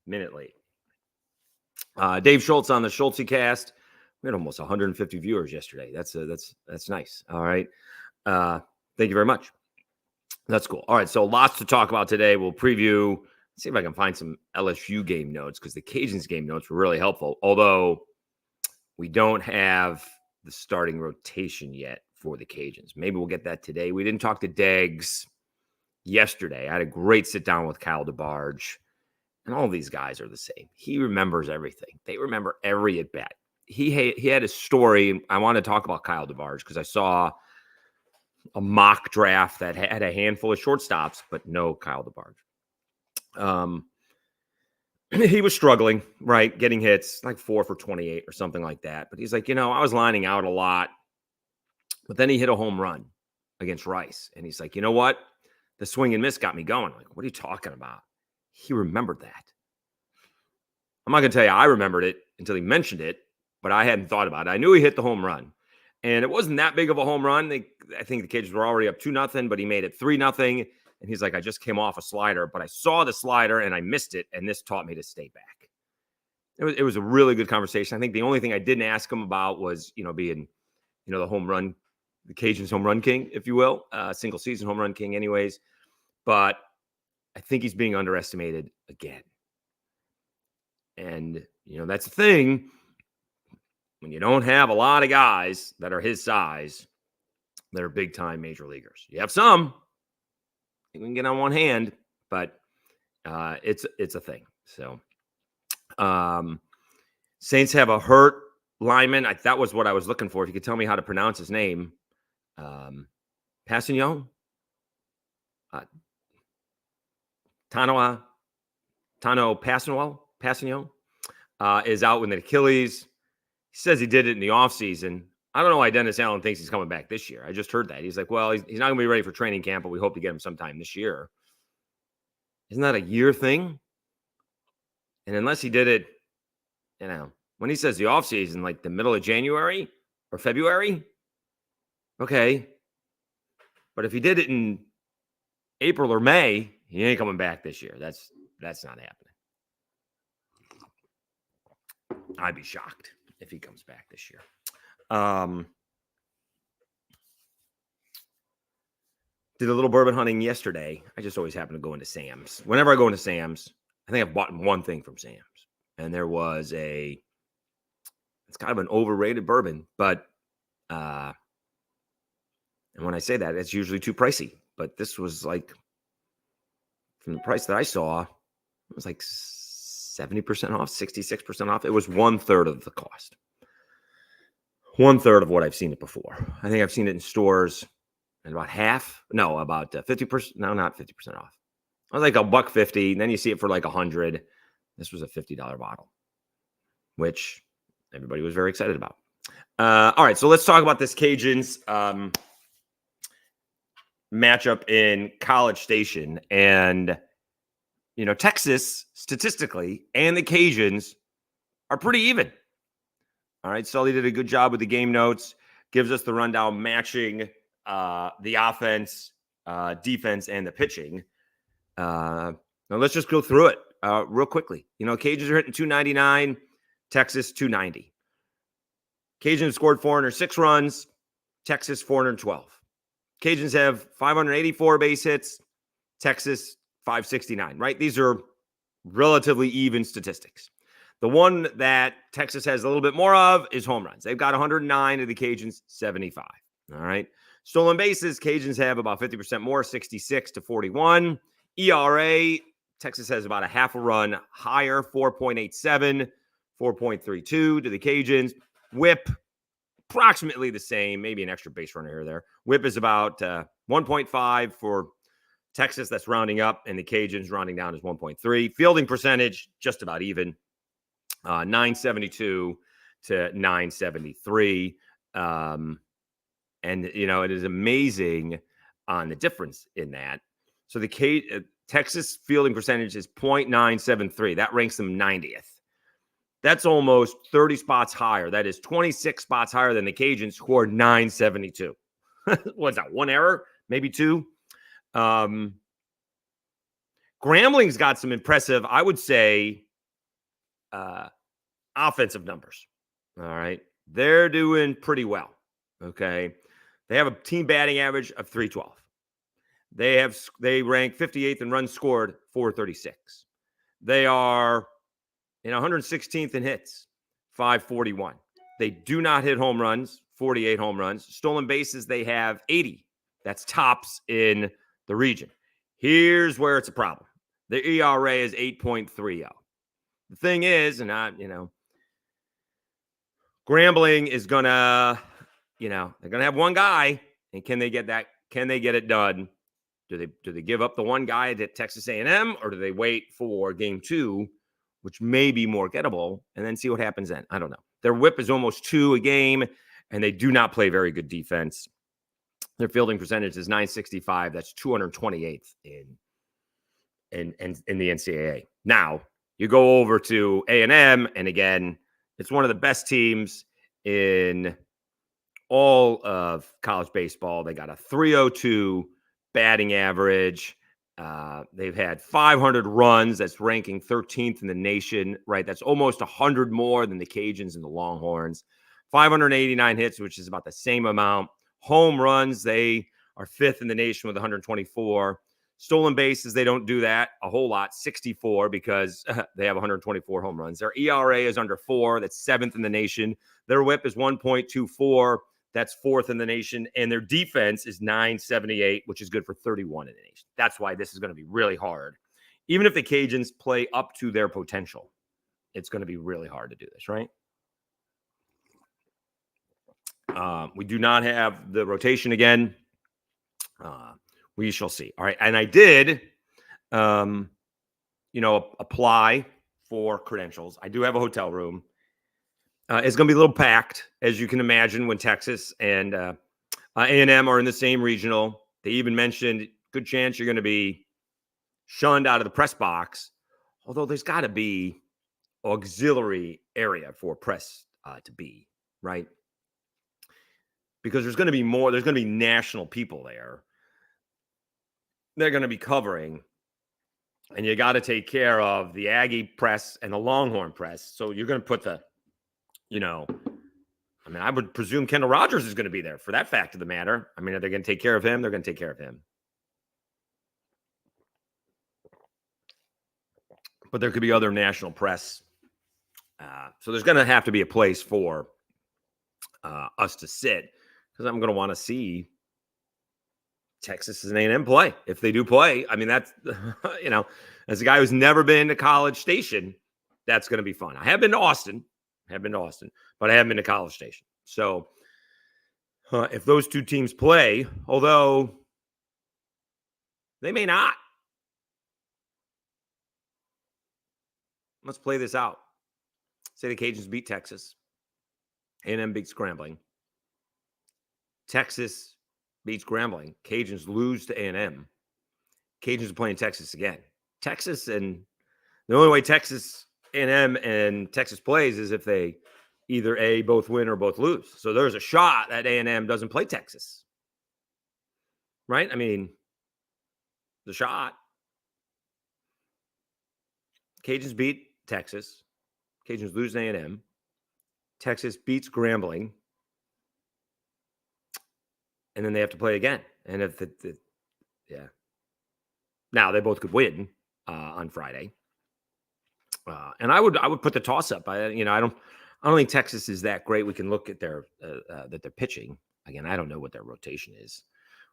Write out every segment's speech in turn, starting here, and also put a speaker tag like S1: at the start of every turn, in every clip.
S1: minute late. Dave Schultz on the Schultzy cast. We had almost 150 viewers yesterday. That's nice. All right. Thank you very much. That's cool. All right. So lots to talk about today. We'll preview. See if I can find some LSU game notes because the Cajuns game notes were really helpful. Although we don't have the starting rotation yet for the Cajuns. Maybe we'll get that today. We didn't talk to Deggs yesterday. I had a great sit down with Kyle DeBarge, and all these guys are the same. He remembers everything. They remember every at bat. He had a story. I want to talk about Kyle DeBarge because I saw a mock draft that had a handful of shortstops, but no Kyle DeBarge. He was struggling, right? Getting hits like 4 for 28 or something like that. But he's like, I was lining out a lot, but then he hit a home run against Rice. And he's like, you know what? The swing and miss got me going. I'm like, what are you talking about? He remembered that. I'm not going to tell you I remembered it until he mentioned it, but I hadn't thought about it. I knew he hit the home run. And it wasn't that big of a home run. I think the Cajuns were already up 2-0, but he made it 3-0. And he's like, I just came off a slider, but I saw the slider and I missed it. And this taught me to stay back. It was a really good conversation. I think the only thing I didn't ask him about was, being, the home run, the Cajuns home run king, if you will, single season home run king anyways. But I think he's being underestimated again. And, that's the thing. When you don't have a lot of guys that are his size, that are big time major leaguers, you have some. We can get on one hand, but it's a thing. So Saints have a hurt lineman. That was what I was looking for. If you could tell me how to pronounce his name. Passignon? Tano Passignon is out with an Achilles. He says he did it in the offseason. I don't know why Dennis Allen thinks he's coming back this year. I just heard that. He's like, well, he's not going to be ready for training camp, but we hope to get him sometime this year. Isn't that a year thing? And unless he did it, when he says the offseason, like the middle of January or February, okay. But if he did it in April or May, he ain't coming back this year. That's not happening. I'd be shocked if he comes back this year. Did a little bourbon hunting yesterday. I just always happen to go into Sam's. Whenever I go into Sam's, I think I've bought one thing from Sam's. And there was it's kind of an overrated bourbon, but and when I say that, it's usually too pricey. But this was like, from the price that I saw, it was like 70% off, 66% off. It was 1/3 of the cost. 1/3 of what I've seen it before. I think I've seen it in stores at about half. No, about 50%. No, not 50% off. It was like $1.50. And then you see it for like $100. This was a $50 bottle, which everybody was very excited about. All right, so let's talk about this Cajuns matchup in College Station. And, Texas, statistically, and the Cajuns are pretty even. All right, Sully did a good job with the game notes, gives us the rundown matching the offense, defense, and the pitching. Now let's just go through it real quickly. Cajuns are hitting 299, Texas 290. Cajuns scored 406 runs, Texas 412. Cajuns have 584 base hits, Texas 569, right? These are relatively even statistics. The one that Texas has a little bit more of is home runs. They've got 109 to the Cajuns 75. All right. Stolen bases, Cajuns have about 50% more, 66 to 41. ERA, Texas has about a half a run higher, 4.87, 4.32 to the Cajuns. WHIP, approximately the same, maybe an extra base runner here or there. WHIP is about 1.5 for Texas. That's rounding up, and the Cajuns rounding down is 1.3. Fielding percentage, just about even. 972 to 973. And, it is amazing on the difference in that. So the Texas fielding percentage is 0.973. That ranks them 90th. That's almost 30 spots higher. That is 26 spots higher than the Cajuns, who are 972. What's that, one error? Maybe two? Grambling's got some impressive, I would say, offensive numbers. All right. They're doing pretty well. Okay. They have a team batting average of 312. They rank 58th in runs scored, 436. They are 116th in hits, 541. They do not hit home runs, 48 home runs. Stolen bases, they have 80. That's tops in the region. Here's where it's a problem. Their ERA is 8.30. The thing is, and Grambling is gonna, they're gonna have one guy, and can they get that? Can they get it done? Do they give up the one guy at Texas A&M, or do they wait for game 2, which may be more gettable, and then see what happens then? I don't know. Their WHIP is almost 2 a game, and they do not play very good defense. Their fielding percentage is 965. That's 228th in the NCAA. Now you go over to A&M, and again, it's one of the best teams in all of college baseball. They got a 302 batting average. They've had 500 runs. That's ranking 13th in the nation, right? That's almost 100 more than the Cajuns and the Longhorns. 589 hits, which is about the same amount. Home runs, they are 5th in the nation with 124. Stolen bases, they don't do that a whole lot, 64, because they have 124 home runs. Their ERA is under 4. That's 7th in the nation. Their WHIP is 1.24. That's 4th in the nation. And their defense is 978, which is good for 31 in the nation. That's why this is going to be really hard. Even if the Cajuns play up to their potential, it's going to be really hard to do this, right? We do not have the rotation again. We shall see. All right. And I did, apply for credentials. I do have a hotel room. It's going to be a little packed, as you can imagine, when Texas and A&M are in the same regional. They even mentioned good chance you're going to be shunned out of the press box, although there's got to be auxiliary area for press to be, right? Because there's going to be more. There's going to be national people there. They're going to be covering, and you got to take care of the Aggie press and the Longhorn press. So you're going to put I would presume Kendall Rogers is going to be there for that fact of the matter. I mean, are they going to take care of him? They're going to take care of him. But there could be other national press. So there's going to have to be a place for us to sit, because I'm going to want to see Texas and A&M play. If they do play, I mean, that's, as a guy who's never been to College Station, that's going to be fun. I have been to Austin, but I haven't been to College Station. So if those two teams play, although they may not, let's play this out. Say the Cajuns beat Texas. A&M beats Grambling. Texas beats Grambling. Cajuns lose to A&M. Cajuns are playing Texas again. Texas, and the only way Texas, A&M, and Texas plays is if they either both win or both lose. So there's a shot that A&M doesn't play Texas, right? I mean, the shot. Cajuns beat Texas. Cajuns lose to A&M. Texas beats Grambling. And then they have to play again. And if now they both could win on Friday. And I would put the toss up. I don't think Texas is that great. We can look at their that they're pitching. Again, I don't know what their rotation is.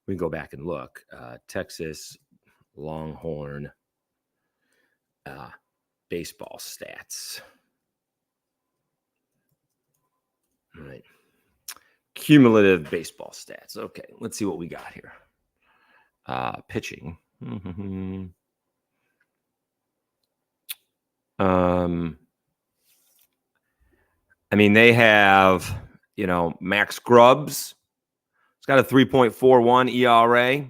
S1: We can go back and look. Texas Longhorn baseball stats. All right. Cumulative baseball stats. Okay, let's see what we got here. Pitching. They have, Max Grubbs. He's got a 3.41 ERA.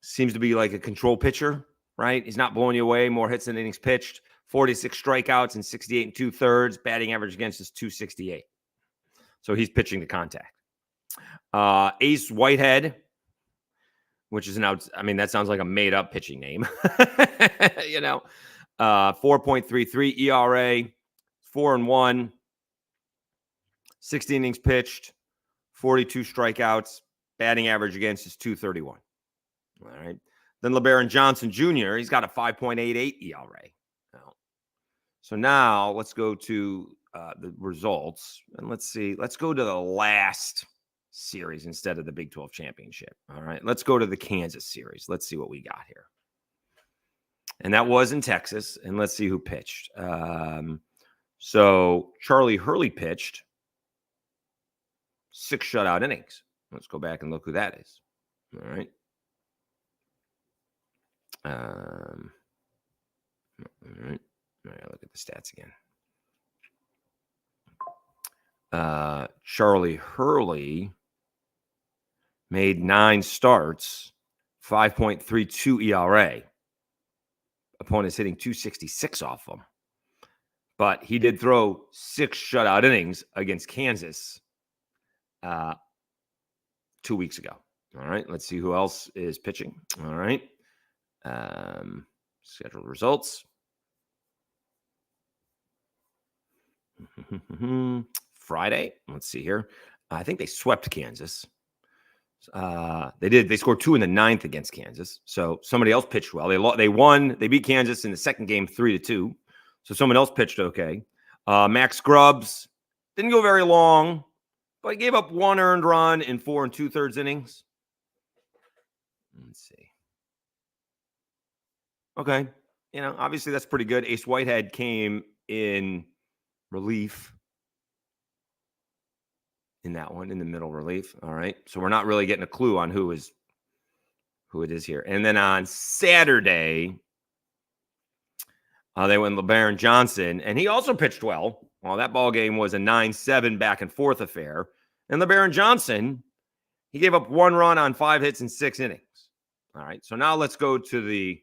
S1: Seems to be like a control pitcher, right? He's not blowing you away. More hits than innings pitched. 46 strikeouts and 68 2/3. Batting average against is 268. So he's pitching to contact. Ace Whitehead, which is that sounds like a made-up pitching name. 4.33 ERA, 4-1, 60 innings pitched, 42 strikeouts. Batting average against is 231. All right. Then LeBaron Johnson Jr., he's got a 5.88 ERA. So now let's go to the results. And let's see. Let's go to the last series instead of the Big 12 championship. All right. Let's go to the Kansas series. Let's see what we got here. And that was in Texas. And let's see who pitched. So Charlie Hurley pitched 6 shutout innings. Let's go back and look who that is. All right. All right. Look at the stats again. Charlie Hurley made 9 starts, 5.32 ERA. Opponents hitting 266 off him. But he did throw 6 shutout innings against Kansas 2 weeks ago. All right. Let's see who else is pitching. All right. Scheduled results. Friday. Let's see here. I think they swept Kansas. They did. They scored 2 in the 9th against Kansas. So somebody else pitched well. They won. They beat Kansas in the second game 3-2. So someone else pitched okay. Max Grubbs didn't go very long, but he gave up 1 earned run in 4 2/3 innings. Let's see. Okay. Obviously that's pretty good. Ace Whitehead came in relief in that one, in the middle relief. All right. So we're not really getting a clue on who it is here. And then on Saturday, they went LeBaron Johnson, and he also pitched well. Well, that ball game was a 9-7 back and forth affair. And LeBaron Johnson, he gave up 1 run on 5 hits in 6 innings. All right. So now let's go to the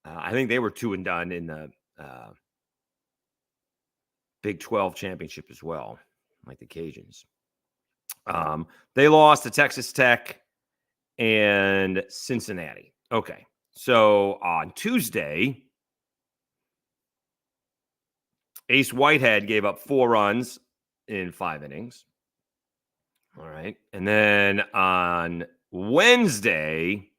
S1: I think they were 2 and done in the Big 12 championship as well, like the Cajuns. They lost to Texas Tech and Cincinnati. Okay. So on Tuesday, Ace Whitehead gave up 4 runs in 5 innings. All right. And then on Wednesday,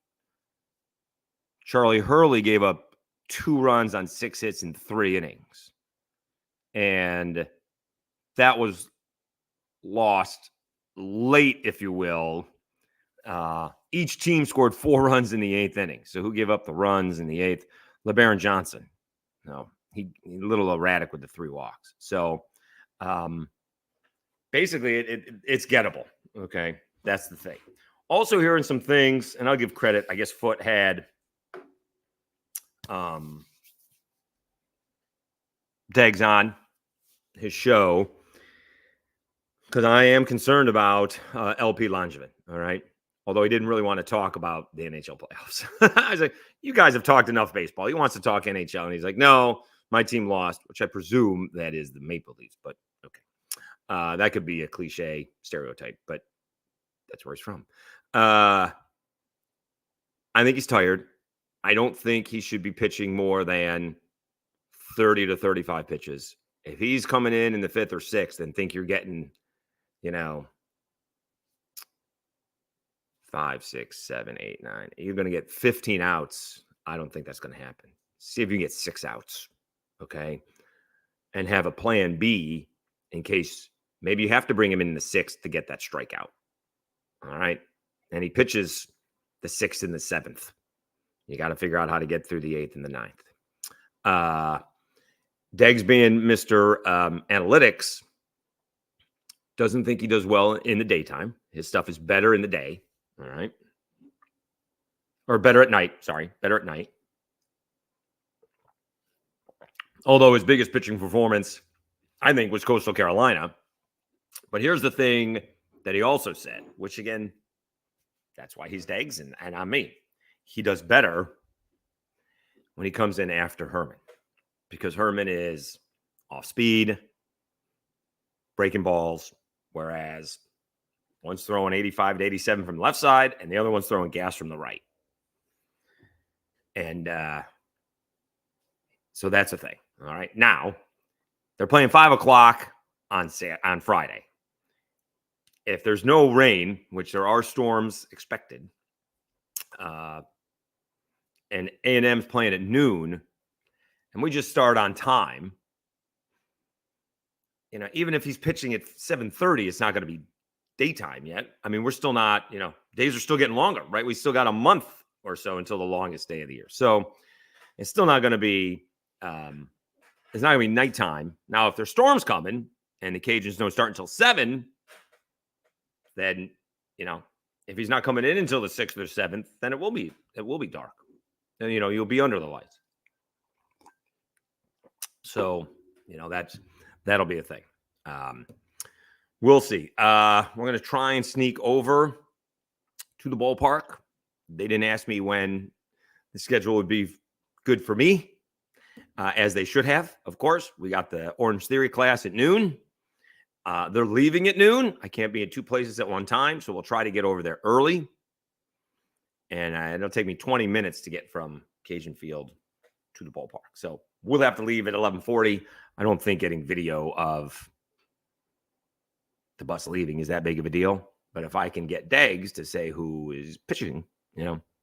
S1: Charlie Hurley gave up 2 runs on 6 hits in 3 innings. And that was lost late, if you will. Each team scored 4 runs in the 8th inning. So who gave up the runs in the 8th? LeBaron Johnson. No, he a little erratic with the 3 walks. So basically it's gettable. Okay, that's the thing. Also hearing some things, and I'll give credit. I guess Foote had Deggs on his show because I am concerned about LP Langevin. All right. Although he didn't really want to talk about the NHL playoffs. I was like, you guys have talked enough baseball. He wants to talk NHL. And he's like, no, my team lost, which I presume that is the Maple Leafs. But okay. That could be a cliche stereotype, but that's where he's from. I think he's tired. I don't think he should be pitching more than 30 to 35 pitches. If he's coming in the 5th or 6th and think you're getting, 5, 6, 7, 8, 9, you're going to get 15 outs. I don't think that's going to happen. See if you can get 6 outs. Okay. And have a plan B in case maybe you have to bring him in the 6th to get that strikeout. All right. And he pitches the 6th and the 7th. You got to figure out how to get through the 8th and the 9th. Deggs being Mr. Analytics doesn't think he does well in the daytime. His stuff is better in the day. All right. Or better at night. Sorry. Better at night. Although his biggest pitching performance, I think, was Coastal Carolina. But here's the thing that he also said, which again, that's why he's Deggs and I'm me. He does better when he comes in after Herman because Herman is off speed, breaking balls, whereas one's throwing 85 to 87 from the left side and the other one's throwing gas from the right. And So that's the thing. All right. Now they're playing 5 o'clock on Friday. If there's no rain, which there are storms expected, and A&M's playing at noon, and we just start on time, even if he's pitching at 7:30, it's not going to be daytime yet. I mean, we're still not, days are still getting longer, right? We still got a month or so until the longest day of the year. So it's still not going to be, it's not going to be nighttime. Now, if there's storms coming and the Cajuns don't start until 7, then, if he's not coming in until the 6th or 7th, then it will be dark. And, you'll be under the lights. So, that'll be a thing. We'll see. We're going to try and sneak over to the ballpark. They didn't ask me when the schedule would be good for me, as they should have. Of course, we got the Orange Theory class at noon. They're leaving at noon. I can't be in 2 places at one time, so we'll try to get over there early. And it'll take me 20 minutes to get from Cajun Field to the ballpark. So we'll have to leave at 11:40. I don't think getting video of the bus leaving is that big of a deal. But if I can get Deggs to say who is pitching,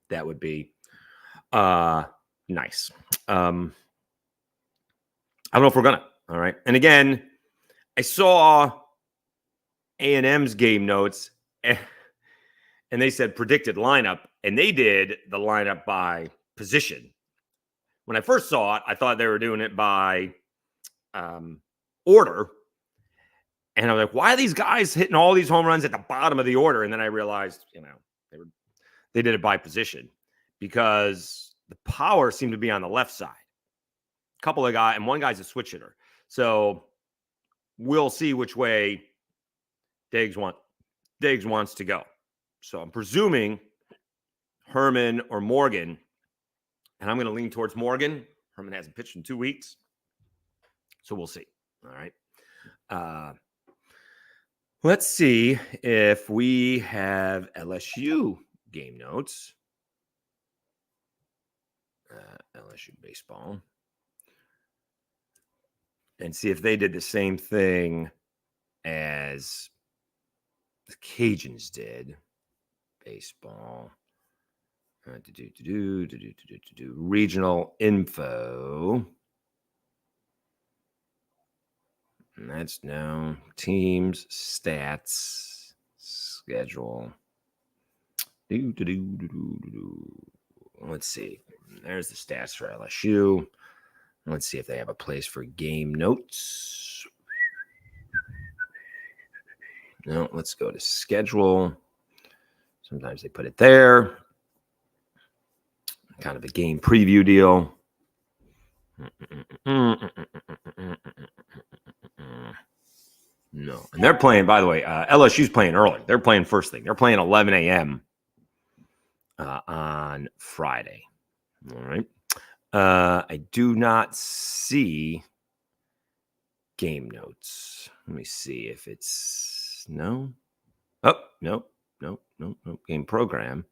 S1: that would be nice. I don't know if we're gonna. All right. And again, I saw A&M's game notes, and they said predicted lineup, and they did the lineup by position. When I first saw it, I thought they were doing it by order. And I was like, why are these guys hitting all these home runs at the bottom of the order? And then I realized, they did it by position because the power seemed to be on the left side. A couple of guys, and one guy's a switch hitter. So we'll see which way Deggs wants to go. So I'm presuming Herman or Morgan, and I'm going to lean towards Morgan. Herman hasn't pitched in 2 weeks, so we'll see. All right. Let's see if we have LSU game notes. LSU baseball. And see if they did the same thing as the Cajuns did. Baseball. Regional info. And that's now teams, stats, schedule. Let's see. There's the stats for LSU. Let's see if they have a place for game notes. No, let's go to schedule. Sometimes they put it there. Kind of a game preview deal. No. And they're playing, by the way, LSU's playing early. They're playing first thing. They're playing 11 a.m. On Friday. All right. I do not see game notes. Let me see if it's no. Oh, no. Game program.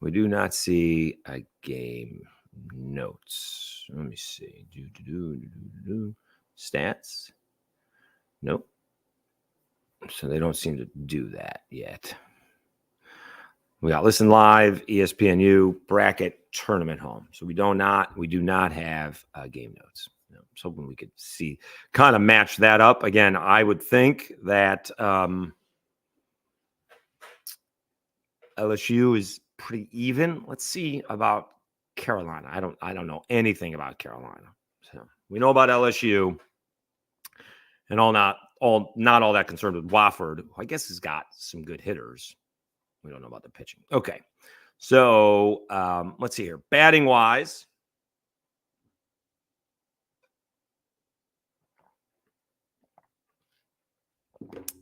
S1: We do not see a game notes. Let me see. Stats. Nope. So they don't seem to do that yet. We got listen live, ESPNU, bracket, tournament home. So we do not have game notes. I was hoping we could see, kind of match that up. Again, I would think that LSU is pretty even. Let's see about Carolina. I don't know anything about Carolina. So we know about LSU, and not all that concerned with Wofford, who I guess has got some good hitters. We don't know about the pitching. Okay. So let's see here. Batting wise.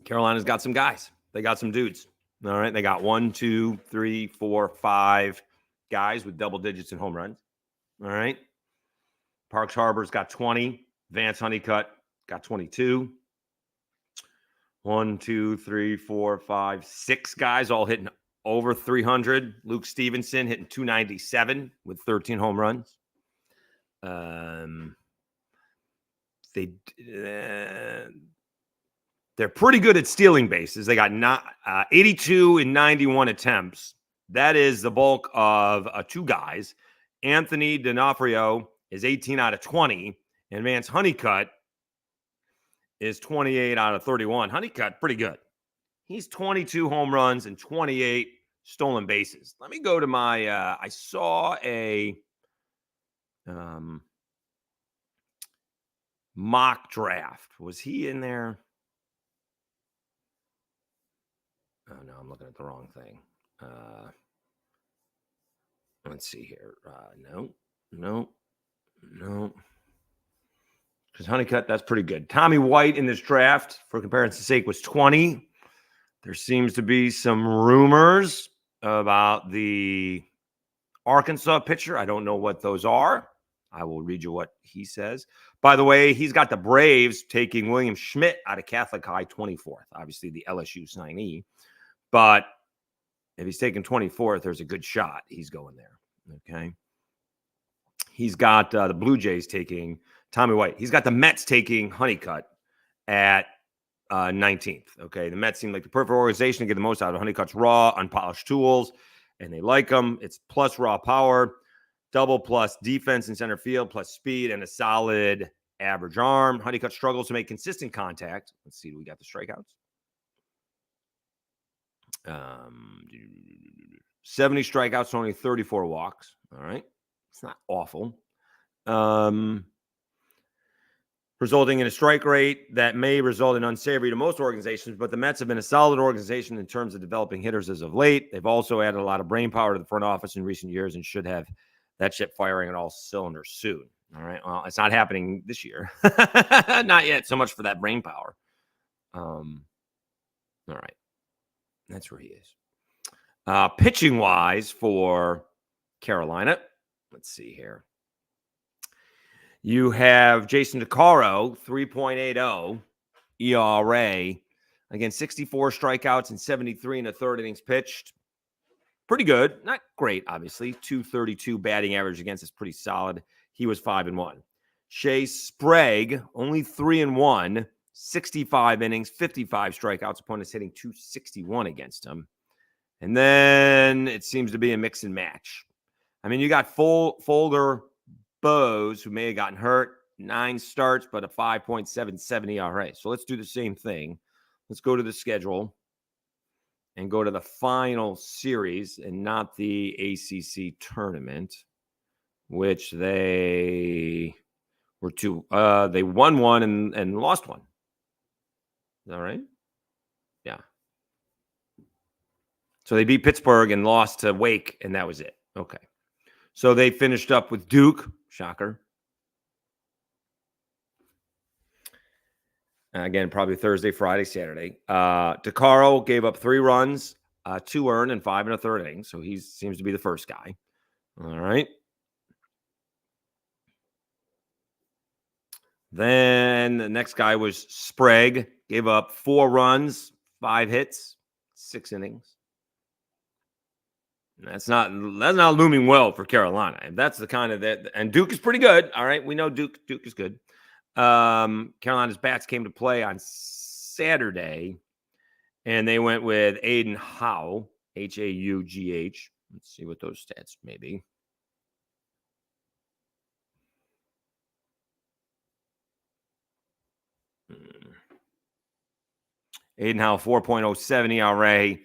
S1: Carolina's got some guys. They got some dudes. All right. They got 1, 2, 3, 4, 5 guys with double digits in home runs. All right. Parks Harbor's got 20. Vance Honeycutt got 22. 1, 2, 3, 4, 5, 6 guys all hitting over 300. Luke Stevenson hitting 297 with 13 home runs. they're pretty good at stealing bases. They got 82 in 91 attempts. That is the bulk of two guys. Anthony D'Onofrio is 18 out of 20, and Vance Honeycutt is 28 out of 31. Honeycutt, pretty good. He's 22 home runs and 28 stolen bases. Let me go to my, I saw a mock draft. Was he in there? Oh, no, I'm looking at the wrong thing. Let's see here. No. Because Honeycutt, that's pretty good. Tommy White in this draft, for comparison's sake, was 20. There seems to be some rumors about the Arkansas pitcher. I don't know what those are. I will read you what he says. By the way, he's got the Braves taking William Schmidt out of Catholic High 24th, obviously the LSU signee. But if he's taking 24th, there's a good shot he's going there. Okay. He's got the Blue Jays taking Tommy White. He's got the Mets taking Honeycutt at 19th. Okay. The Mets seem like the perfect organization to get the most out of Honeycutt's raw, unpolished tools, and they like them. It's plus raw power, double plus defense in center field, plus speed and a solid average arm. Honeycutt struggles to make consistent contact. Let's see. Do we got the strikeouts? 70 strikeouts, only 34 walks. All right. It's not awful. Resulting in a strike rate that may result in unsavory to most organizations, but the Mets have been a solid organization in terms of developing hitters as of late. They've also added a lot of brain power to the front office in recent years and should have that ship firing on all cylinders soon. All right. Well, it's not happening this year. Not yet. So much for that brain power. All right. That's where he is. Pitching wise for Carolina, let's see here. You have Jason DeCaro, 3.80 ERA. Again, 64 strikeouts and 73 in the third innings pitched. Pretty good. Not great, obviously. 232 batting average against is pretty solid. He was 5-1. Shea Sprague, only 3-1. 65 innings, 55 strikeouts. Opponents hitting 261 against him. And then it seems to be a mix and match. I mean, you got Folder Bose, who may have gotten hurt, 9 starts, but a 5.77 ERA. So let's do the same thing. Let's go to the schedule and go to the final series and not the ACC tournament, which they were two. They won one and lost one. Is that right? Yeah. So they beat Pittsburgh and lost to Wake, and that was it. Okay. So they finished up with Duke. Shocker. Again, probably Thursday, Friday, Saturday. DeCaro gave up 3 runs, 2 earned, and 5 in a third inning. So he seems to be the first guy. All right. Then the next guy was Sprague. Gave up 4 runs, 5 hits, 6 innings. That's not looming well for Carolina. And that's the kind of that. And Duke is pretty good. All right. We know Duke is good. Carolina's bats came to play on Saturday, and they went with Aiden Howe, Haugh. Let's see what those stats may be. Aiden Howe, 4.07 ERA,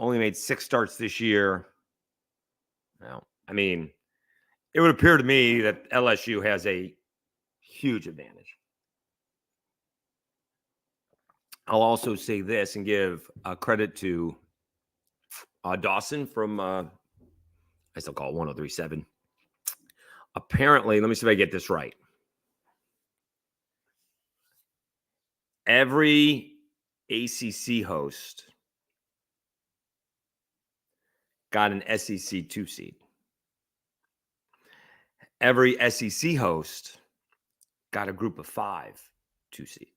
S1: only made 6 starts this year. Now, I mean, it would appear to me that LSU has a huge advantage. I'll also say this and give credit to Dawson from, I still call it 1037. Apparently, let me see if I get this right. Every ACC host got an SEC 2 seed. Every SEC host got a group of 5 2 seed.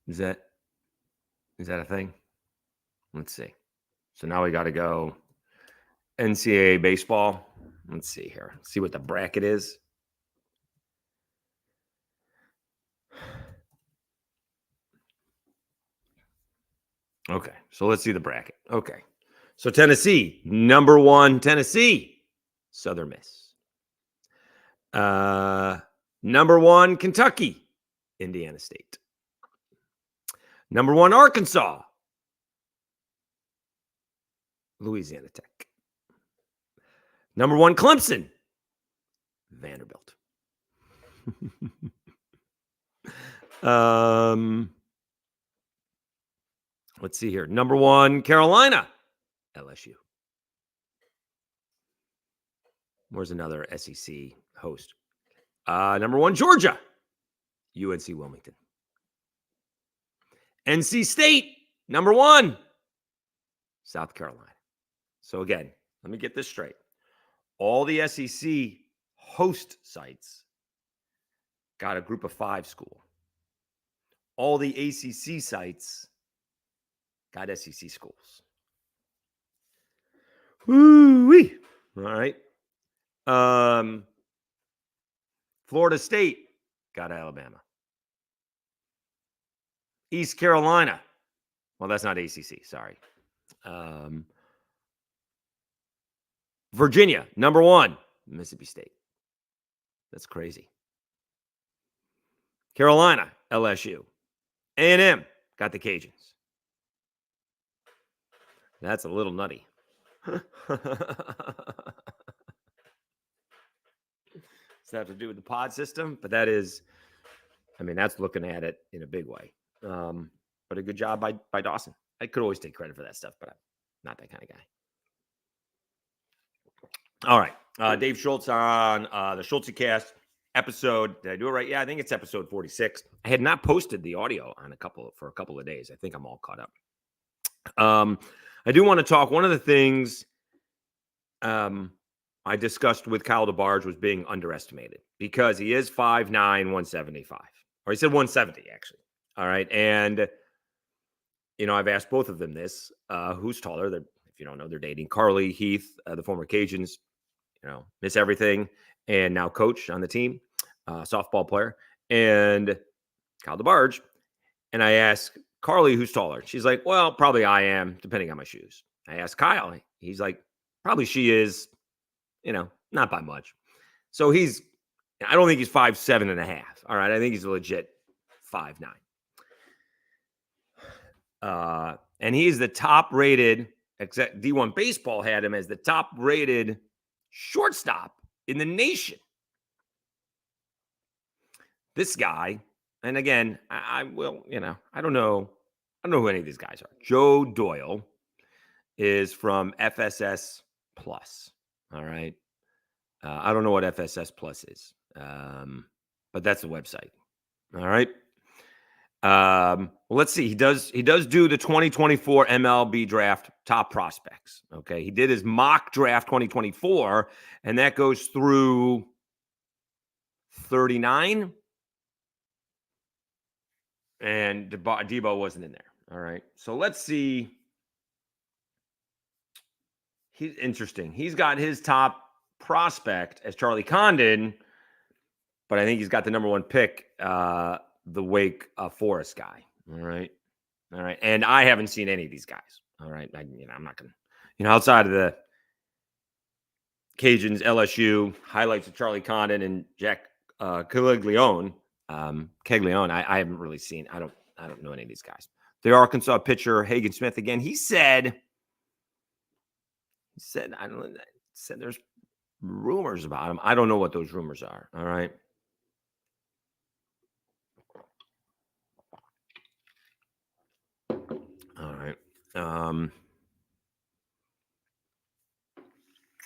S1: Is that a thing? Let's see. So now we got to go NCAA baseball. Let's see here. See what the bracket is. Okay, so let's see the bracket. Okay, so Tennessee, number 1, Tennessee, Southern Miss. Number 1, Kentucky, Indiana State. Number 1, Arkansas, Louisiana Tech. Number 1, Clemson, Vanderbilt. Let's see here. Number 1, Carolina, LSU. Where's another SEC host? Number 1, Georgia, UNC Wilmington. NC State, number 1, South Carolina. So again, let me get this straight. All the SEC host sites got a group of 5 school. All the ACC sites got SEC schools. Woo-wee. All right. Florida State got Alabama. East Carolina. Well, that's not ACC. Sorry. Virginia, number 1, Mississippi State. That's crazy. Carolina, LSU. A&M got the Cajuns. That's a little nutty. Does that have to do with the pod system? But that is, I mean, that's looking at it in a big way. But a good job by Dawson. I could always take credit for that stuff, but I'm not that kind of guy. All right. Dave Schultz on the Schultzy-cast episode. Did I do it right? Yeah, I think it's episode 46. I had not posted the audio on for a couple of days. I think I'm all caught up. I do want to talk. One of the things I discussed with Kyle DeBarge was being underestimated because he is 5'9", 175. Or he said 170, actually. All right. And, you know, I've asked both of them this. Who's taller? If you don't know, they're dating. Carly Heath, the former Cajuns, you know, miss everything. And now coach on the team, softball player. And Kyle DeBarge. And I asked Carly, who's taller? She's like, well, probably I am, depending on my shoes. I asked Kyle. He's like, probably she is, you know, not by much. So I don't think he's 5'7.5". All right. I think he's a legit 5'9". And he's the top rated, except D1 Baseball had him as the top rated shortstop in the nation. This guy, and again, I will, you know, I don't know who any of these guys are. Joe Doyle is from FSS Plus. All right. I don't know what FSS Plus is, but that's the website. All right. Well, let's see. He does do the 2024 MLB draft top prospects. Okay. He did his mock draft 2024, and that goes through 39. And Debo wasn't in there. All right. So let's see. He's interesting. He's got his top prospect as Charlie Condon, but I think he's got the number 1 pick, the Wake Forest guy. All right. All right. And I haven't seen any of these guys. All right. I'm not going to, outside of the Cajuns, LSU, highlights of Charlie Condon and Jack Caglione. Caglione, I haven't really seen. I don't know any of these guys. The Arkansas pitcher, Hagen Smith, again, he said there's rumors about him. I don't know what those rumors are. All right. All right.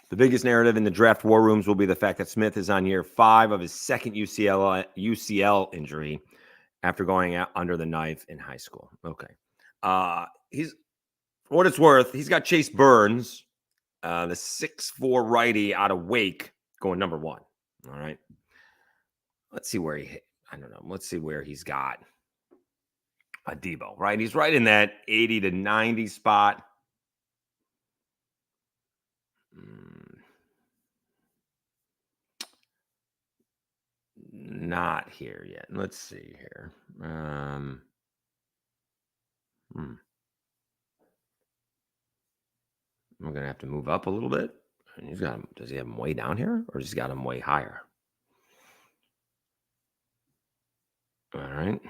S1: The biggest narrative in the draft war rooms will be the fact that Smith is on year 5 of his second UCL injury after going out under the knife in high school. Okay. He's, for what it's worth, he's got Chase Burns, the 6'4" righty out of Wake, going number 1. All right. Let's see where Let's see where he's got a Debo, right? He's right in that 80 to 90 spot. not here yet. Let's see here. We're going to have to move up a little bit. And he's got him. Does he have him way down here, or has he got him way higher? All right.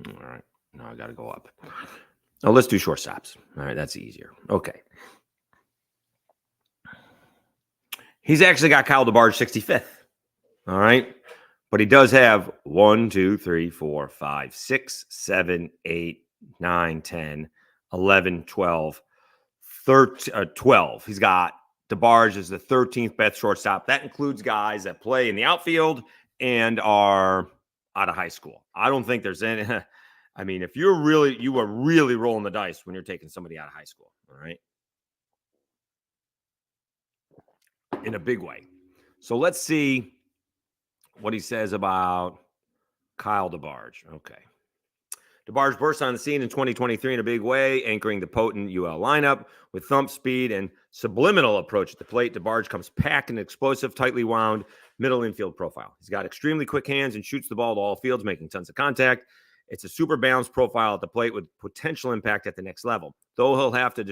S1: All right. Now I got to go up. Oh, let's do shortstops. All right. That's easier. Okay. He's actually got Kyle DeBarge 65th. All right. But he does have 1, 2, 3, 4, 5, 6, 7, 8, 9, 10, 11, 12, 13, 12. He's got DeBarge as the 13th best shortstop. That includes guys that play in the outfield and are out of high school. I don't think there's any. I mean, if you are really rolling the dice when you're taking somebody out of high school, all right? In a big way. So let's see what he says about Kyle DeBarge. Okay. DeBarge burst on the scene in 2023 in a big way, anchoring the potent UL lineup with thump speed and subliminal approach at the plate. DeBarge comes packed and explosive, tightly wound middle infield profile. He's got extremely quick hands and shoots the ball to all fields, making tons of contact. It's a super balanced profile at the plate with potential impact at the next level, though he'll have to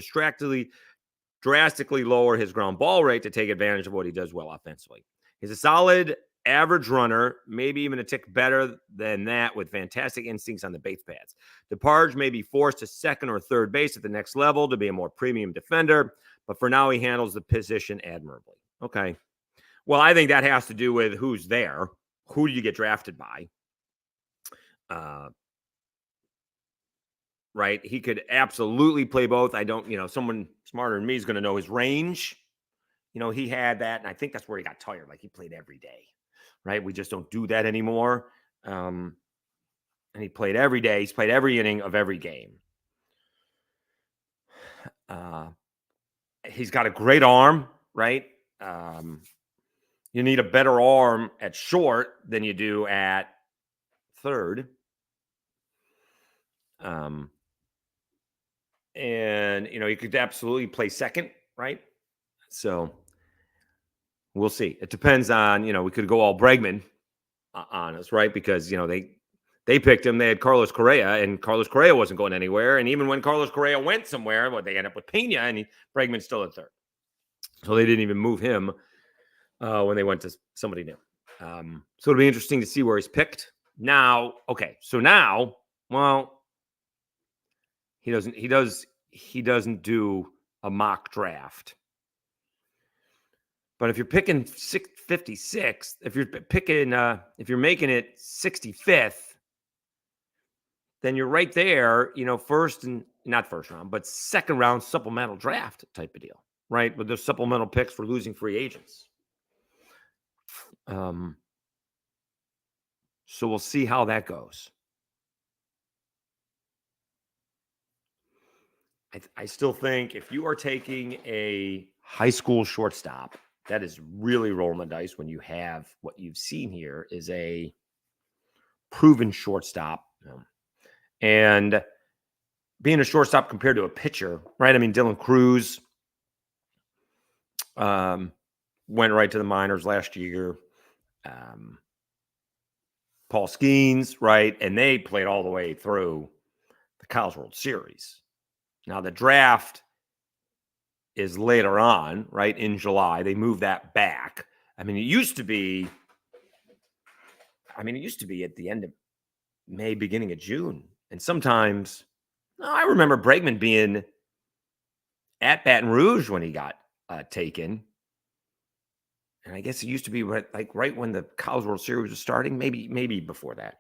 S1: drastically lower his ground ball rate to take advantage of what he does well offensively. He's a solid average runner, maybe even a tick better than that, with fantastic instincts on the base paths. DeBarge may be forced to second or third base at the next level to be a more premium defender, but for now he handles the position admirably. Okay. Well, I think that has to do with who's there. Who do you get drafted by? Right? He could absolutely play both. I don't, someone smarter than me is going to know his range. He had that, and I think that's where he got tired. Like, he played every day, right? We just don't do that anymore. And he played every day. He's played every inning of every game. He's got a great arm, right? You need a better arm at short than you do at third. And, he could absolutely play second, right? So we'll see. It depends on, we could go all Bregman on us, right? Because, they picked him. They had Carlos Correa, and Carlos Correa wasn't going anywhere. And even when Carlos Correa went somewhere, they ended up with Pena, and Bregman's still at third. So they didn't even move him when they went to somebody new. So it'll be interesting to see where he's picked. Now, okay. So now, well, he doesn't do a mock draft. But if you're picking 56th, if you're making it 65th, then you're right there, first and not first round, but second round supplemental draft type of deal, right? With those supplemental picks for losing free agents. So we'll see how that goes. I still think if you are taking a high school shortstop, that is really rolling the dice when you have what you've seen here is a proven shortstop. And being a shortstop compared to a pitcher, right? I mean, Dylan Cruz went right to the minors last year. Paul Skeens, right? And they played all the way through the College World Series. Now, the draft is later on, right, in July. They moved that back. I mean, it used to be at the end of May, beginning of June. And sometimes, I remember Bregman being at Baton Rouge when he got taken. And I guess it used to be right when the College World Series was starting, maybe before that.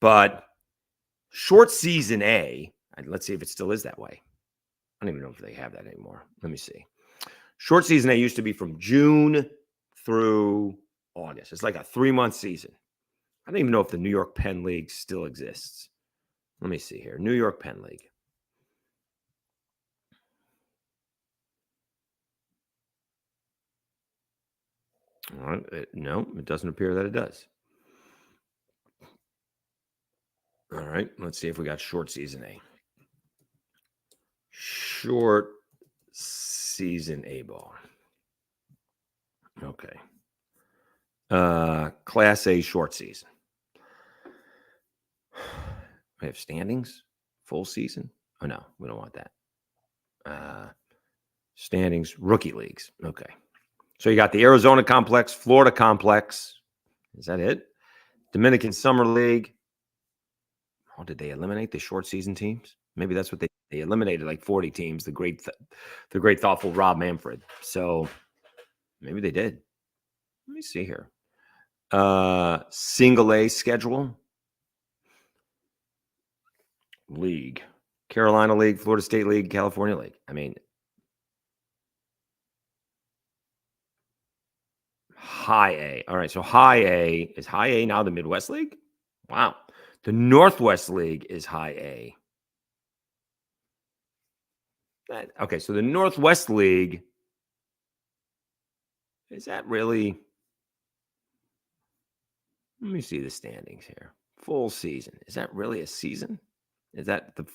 S1: But short season A, let's see if it still is that way. I don't even know if they have that anymore. Let me see. Short season A used to be from June through August. It's like a 3-month season. I don't even know if the New York Penn League still exists. Let me see here. New York Penn League. All right. No, it doesn't appear that it does. All right. Let's see if we got short season A. Short season A ball. Okay. Class A short season. We have standings, full season. Oh no, we don't want that. Standings, rookie leagues. Okay. So you got the Arizona complex, Florida complex. Is that it? Dominican Summer League. Oh, did they eliminate the short season teams? Maybe that's what they eliminated, like 40 teams. The great thoughtful Rob Manfred. So maybe they did. Let me see here. Single A schedule. League. Carolina League, Florida State League, California League. I mean, high A. All right. So high A. Is high A now the Midwest League? Wow. The Northwest League is high A. Okay. So the Northwest League, is that really? Let me see the standings here. Full season. Is that really a season? Is that the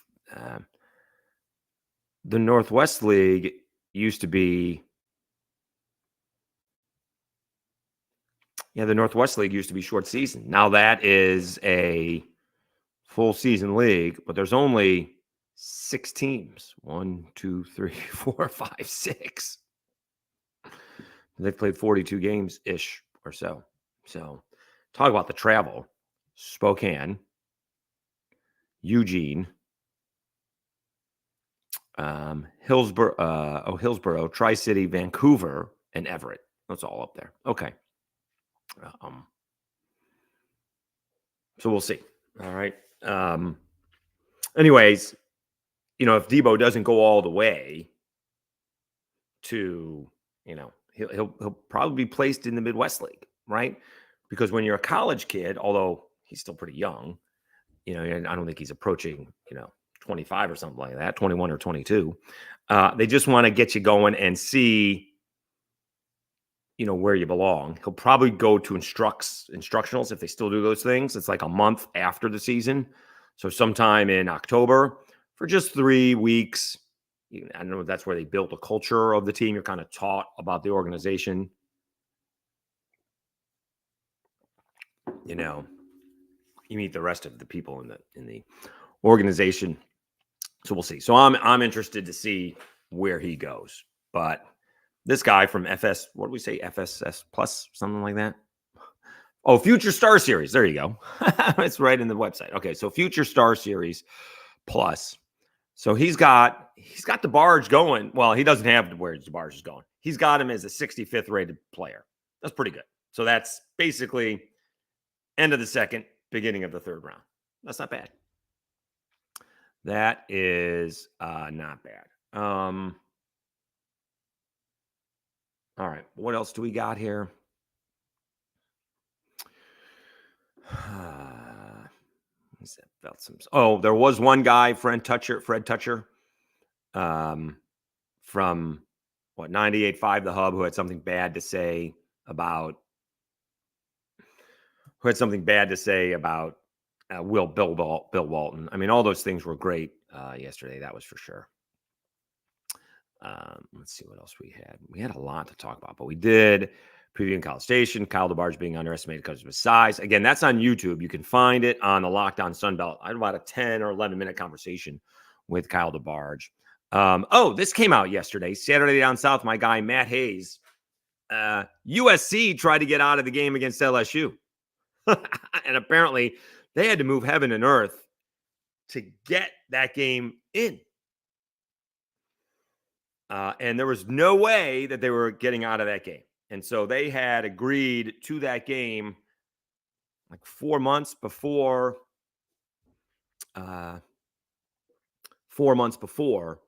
S1: Northwest League used to be? Yeah, the Northwest League used to be short season. Now that is a full season league, but there's only 6 teams. 1, 2, 3, 4, 5, 6. They've played 42 games ish or so. So talk about the travel. Spokane, Eugene, Hillsborough, Tri-City, Vancouver, and Everett. That's all up there. Okay. So we'll see. All right. Anyways, if Debo doesn't go all the way to, he'll probably be placed in the Midwest League, right? Because when you're a college kid, although he's still pretty young, and I don't think he's approaching, 25 or something like that, 21 or 22. They just want to get you going and see, where you belong. He'll probably go to instructionals if they still do those things. It's like a month after the season. So sometime in October for just 3 weeks. I don't know if that's where they built a culture of the team. You're kind of taught about the organization. You meet the rest of the people in the organization. So we'll see. So I'm interested to see where he goes. But this guy from FS, what do we say? FSS Plus, something like that. Oh, Future Star Series. There you go. It's right in the website. Okay, so Future Star Series Plus. So he's got DeBarge going. Well, he doesn't have where DeBarge is going. He's got him as a 65th rated player. That's pretty good. So that's basically end of the second, beginning of the third round. That's not bad. That is not bad. All right. What else do we got here? Oh, there was one guy, Fred Toucher, from 98.5 The Hub, who had something bad to say about Bill Walton. I mean, all those things were great yesterday. That was for sure. Let's see what else we had. We had a lot to talk about, but we did previewing College Station, Kyle DeBarge being underestimated because of his size. Again, that's on YouTube. You can find it on the Locked On Sunbelt. I had about a 10 or 11-minute conversation with Kyle DeBarge. This came out yesterday, Saturday Down South. My guy, Matt Hayes. USC tried to get out of the game against LSU. And apparently they had to move heaven and earth to get that game in. And there was no way that they were getting out of that game. And so they had agreed to that game like 4 months before. 4 months before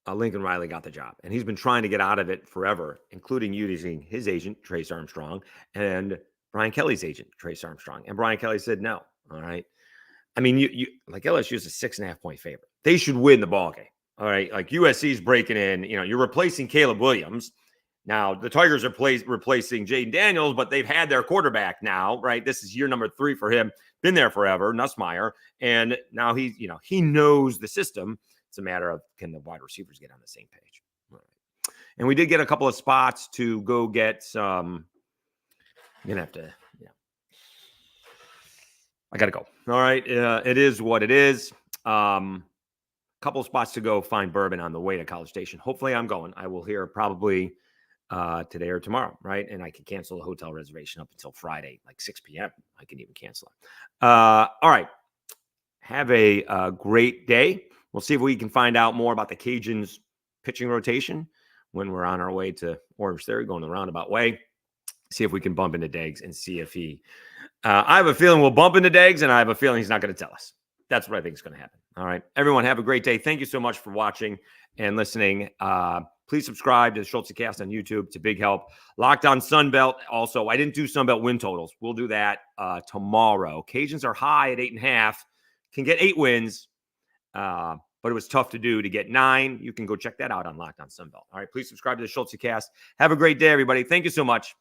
S1: Lincoln Riley got the job. And he's been trying to get out of it forever, including using his agent, Trace Armstrong, and Brian Kelly's agent, Trace Armstrong. And Brian Kelly said no. All right. I mean, you like LSU is a 6.5 point favorite. They should win the ball game. All right. Like USC's breaking in, you're replacing Caleb Williams. Now the Tigers are replacing Jaden Daniels, but they've had their quarterback now, right? This is year number 3 for him. Been there forever, Nussmeier. And now he knows the system. It's a matter of, can the wide receivers get on the same page? All right. And we did get a couple of spots to go get some. I'm gonna have to. Yeah, I gotta go. All right, it is what it is. Couple of spots to go find bourbon on the way to College Station. Hopefully, I'm going. I will hear probably today or tomorrow, right? And I can cancel the hotel reservation up until Friday, like 6 p.m. I can even cancel it. All right. Have a great day. We'll see if we can find out more about the Cajuns pitching rotation when we're on our way to Orange Theory, going the roundabout way. See if we can bump into Deggs and see if he. I have a feeling we'll bump into Deggs, and I have a feeling he's not going to tell us. That's what I think is going to happen. All right. Everyone, have a great day. Thank you so much for watching and listening. Please subscribe to the Schultz Cast on YouTube. It's a big help. Locked on Sunbelt. Also, I didn't do Sunbelt win totals. We'll do that tomorrow. Cajuns are high at 8.5. Can get 8 wins, but it was tough to do to get 9. You can go check that out on Locked on Sunbelt. All right. Please subscribe to the Schultz Cast. Have a great day, everybody. Thank you so much.